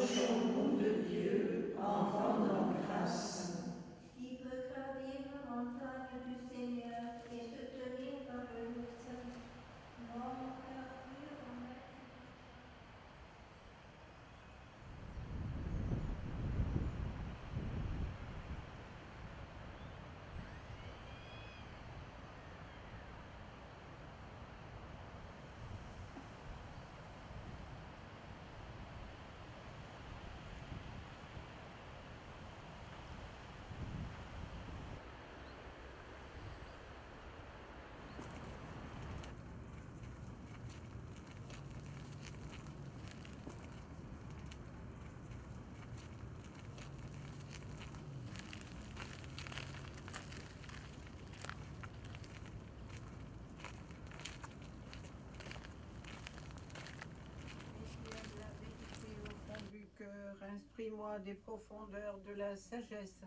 approchons nous de Dieu en rendant grâce. Qui peut gravir la montagne du Seigneur et se tenir dans le lieu saint? L'homme cœur pur en maître. Du cœur, instruis-moi des profondeurs de la sagesse,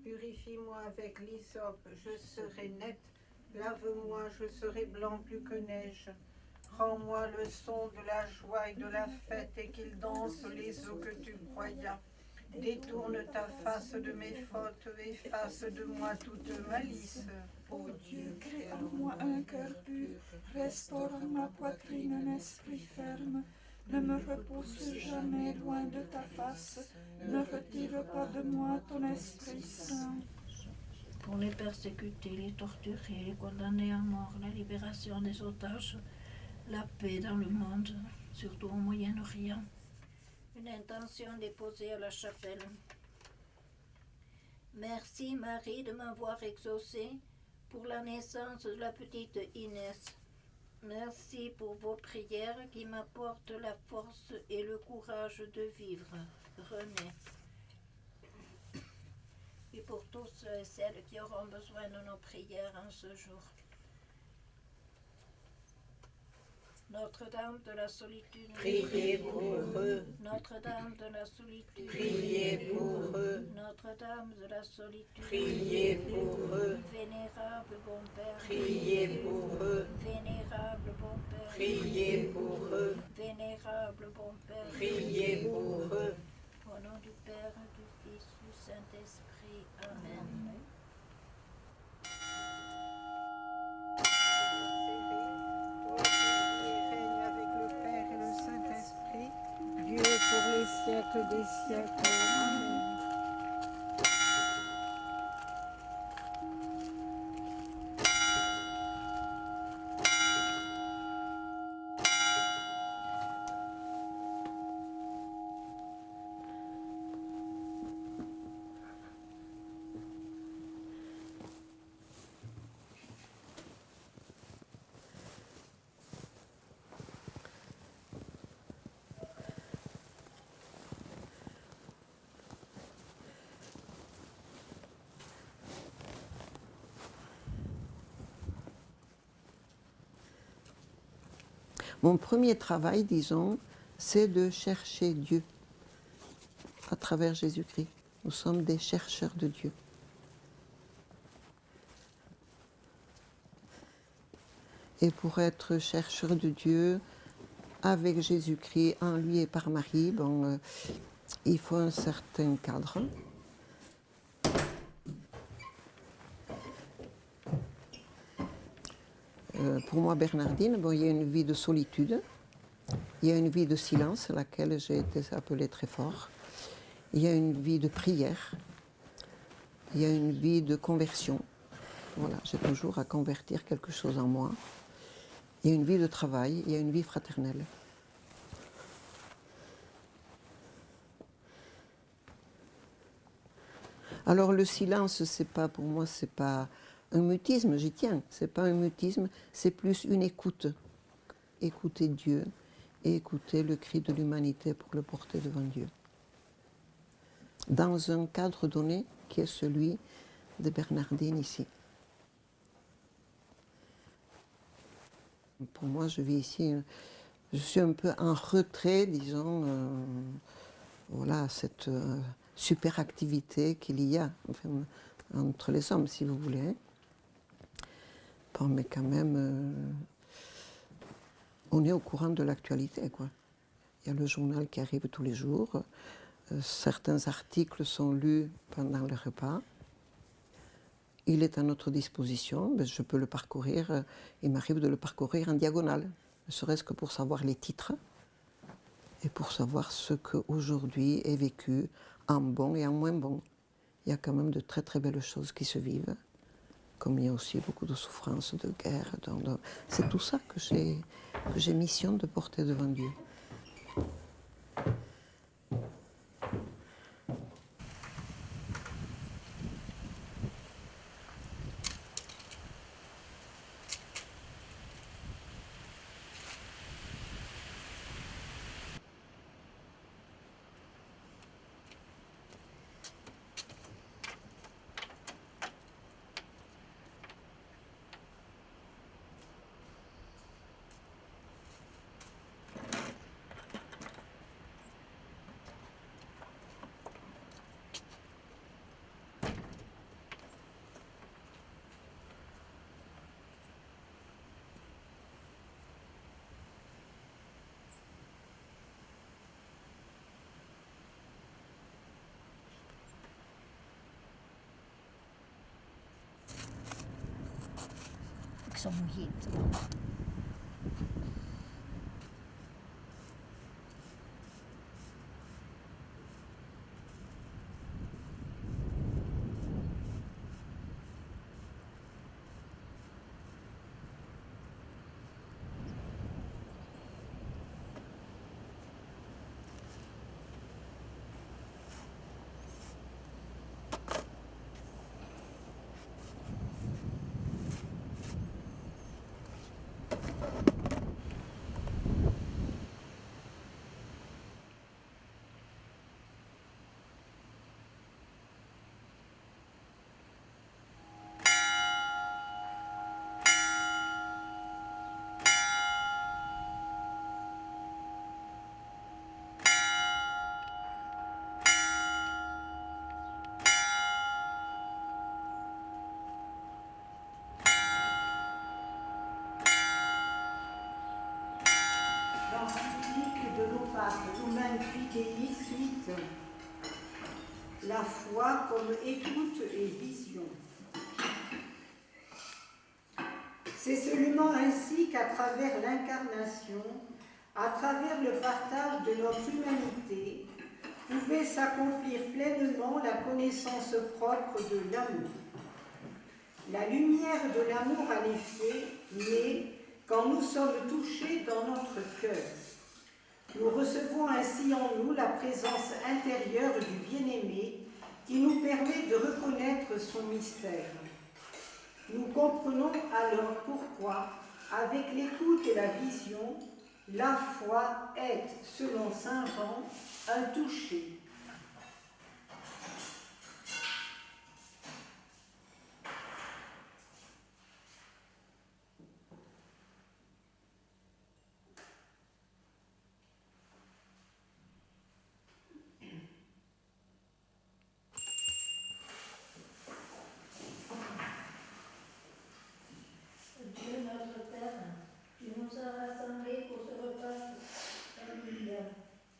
purifie-moi avec l'hysope, je serai net, lave-moi, je serai blanc plus que neige. Rends-moi le son de la joie et de la fête et qu'ils dansent les eaux que tu broyas. Détourne ta face de mes fautes, efface de moi toute malice. Ô Dieu, crée en moi un cœur pur, restaure à ma poitrine un esprit ferme. Ne me repousse jamais loin de ta face, ne retire pas de moi ton Esprit Saint. Pour les persécutés, les torturés, les condamnés à mort, la libération des otages, la paix dans le monde, surtout au Moyen-Orient. Une intention déposée à la chapelle. Merci Marie de m'avoir exaucé pour la naissance de la petite Inès. Merci pour vos prières qui m'apportent la force et le courage de vivre. René. Et pour tous ceux et celles qui auront besoin de nos prières en ce jour. Notre-Dame de la solitude, Priez pour eux. Notre-Dame de la solitude, Priez pour eux. Notre-Dame de la solitude, Priez pour eux. Vénérable bon Père, Priez pour eux. Vénérable bon Père, Priez pour eux. Vénérable bon Père, Priez pour eux. au nom du Père, du Fils, du Saint-Esprit. Amen. Toi qui règnes avec le Père et le Saint-Esprit, Dieu pour les siècles des siècles. Amen. Mon premier travail, disons, c'est de chercher Dieu à travers Jésus-Christ. Nous sommes des chercheurs de Dieu. Et pour être chercheur de Dieu, avec Jésus-Christ, en lui et par Marie, il faut un certain cadre. Pour moi, Bernardine, il y a une vie de solitude, il y a une vie de silence, à laquelle j'ai été appelée très fort, il y a une vie de prière, il y a une vie de conversion. Voilà, j'ai toujours à convertir quelque chose en moi. Il y a une vie de travail, il y a une vie fraternelle. Alors le silence, c'est pas, pour moi, c'est pas un mutisme, j'y tiens, c'est pas un mutisme, c'est plus une écoute. Écouter Dieu et écouter le cri de l'humanité pour le porter devant Dieu. Dans un cadre donné qui est celui de Bernardine ici. Pour moi, je vis ici, je suis un peu en retrait, disons, voilà, cette super activité qu'il y a enfin, entre les hommes, si vous voulez. Bon, mais quand même, on est au courant de l'actualité, quoi. Il y a le journal qui arrive tous les jours. Certains articles sont lus pendant le repas. Il est à notre disposition, mais je peux le parcourir. Il m'arrive de le parcourir en diagonale, ne serait-ce que pour savoir les titres et pour savoir ce qu'aujourd'hui est vécu en bon et en moins bon. Il y a quand même de très très belles choses qui se vivent, comme il y a aussi beaucoup de souffrances, de guerre. C'est tout ça que j'ai mission de porter devant Dieu. Ik zal mouillé. L'encyclique de nos papes, Lumen Fidei suite, la foi comme écoute et vision. C'est seulement ainsi qu'à travers l'incarnation, à travers le partage de notre humanité, pouvait s'accomplir pleinement la connaissance propre de l'amour. La lumière de l'amour à l'effet naît quand nous sommes touchés dans notre cœur. Nous recevons ainsi en nous la présence intérieure du bien-aimé qui nous permet de reconnaître son mystère. Nous comprenons alors pourquoi, avec l'écoute et la vision, la foi est, selon saint Jean, un toucher. Dieu notre Père, tu nous as rassemblés pour ce repas familial.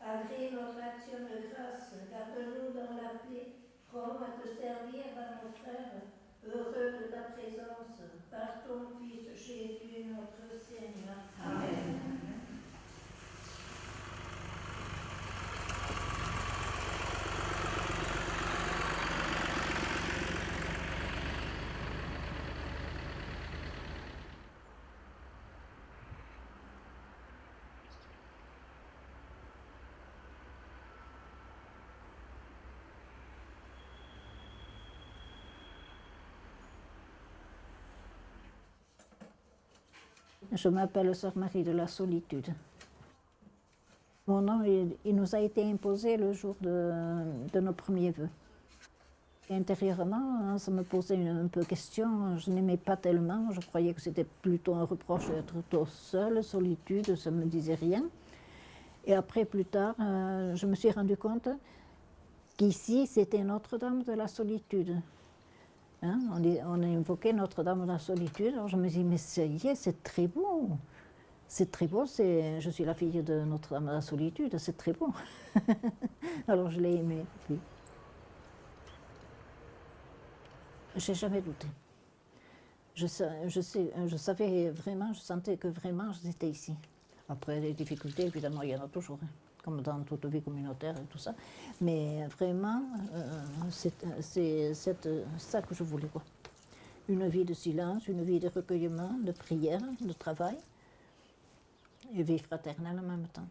Agrée notre action de grâce, garde-nous dans la paix, prends à te servir à nos frères, heureux de ta présence, par ton Fils Jésus notre Seigneur. Amen. Je m'appelle Sœur Marie de la Solitude. Mon nom, il nous a été imposé le jour de nos premiers vœux. Intérieurement, ça me posait un peu question. Je n'aimais pas tellement. Je croyais que c'était plutôt un reproche d'être tout seul, solitude, ça ne me disait rien. Et après, plus tard, je me suis rendu compte qu'ici, c'était Notre-Dame de la Solitude. Hein, on invoquait Notre-Dame de la Solitude. Alors je me dis, mais ça y est, c'est très beau. C'est très beau, je suis la fille de Notre-Dame de la Solitude, c'est très beau. Alors je l'ai aimé, oui. J'ai jamais douté. Je savais vraiment, je sentais que vraiment j'étais ici. Après les difficultés, évidemment, il y en a toujours, hein, comme dans toute vie communautaire et tout ça. Mais vraiment, c'est ça que je voulais, quoi. Une vie de silence, une vie de recueillement, de prière, de travail, et vie fraternelle en même temps.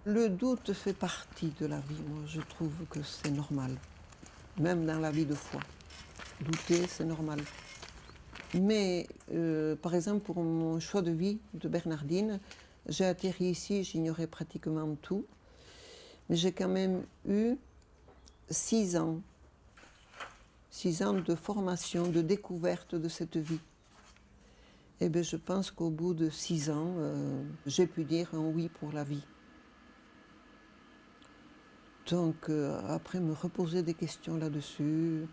Le doute fait partie de la vie. Moi, je trouve que c'est normal. Même dans la vie de foi. Douter, c'est normal. Mais, par exemple, pour mon choix de vie de Bernardine, j'ai atterri ici, j'ignorais pratiquement tout. Mais j'ai quand même eu 6 ans. 6 ans de formation, de découverte de cette vie. Et bien, je pense qu'au bout de 6 ans, j'ai pu dire un oui pour la vie. Donc, après me reposer des questions là-dessus,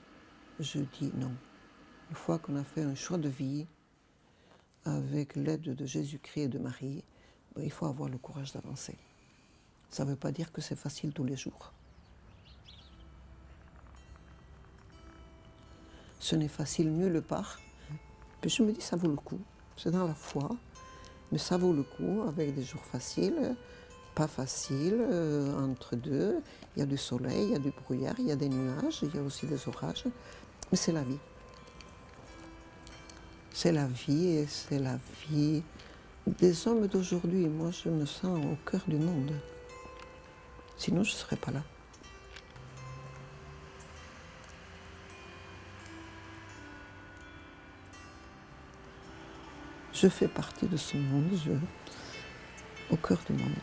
je dis non. Une fois qu'on a fait un choix de vie, avec l'aide de Jésus-Christ et de Marie, ben, il faut avoir le courage d'avancer. Ça ne veut pas dire que c'est facile tous les jours. Ce n'est facile nulle part. Puis je me dis, ça vaut le coup. C'est dans la foi, mais ça vaut le coup avec des jours faciles. Pas facile, entre deux. Il y a du soleil, il y a du brouillard, il y a des nuages, il y a aussi des orages. Mais c'est la vie. C'est la vie et c'est la vie des hommes d'aujourd'hui. Moi, je me sens au cœur du monde. Sinon, je ne serais pas là. Je fais partie de ce monde, au cœur du monde.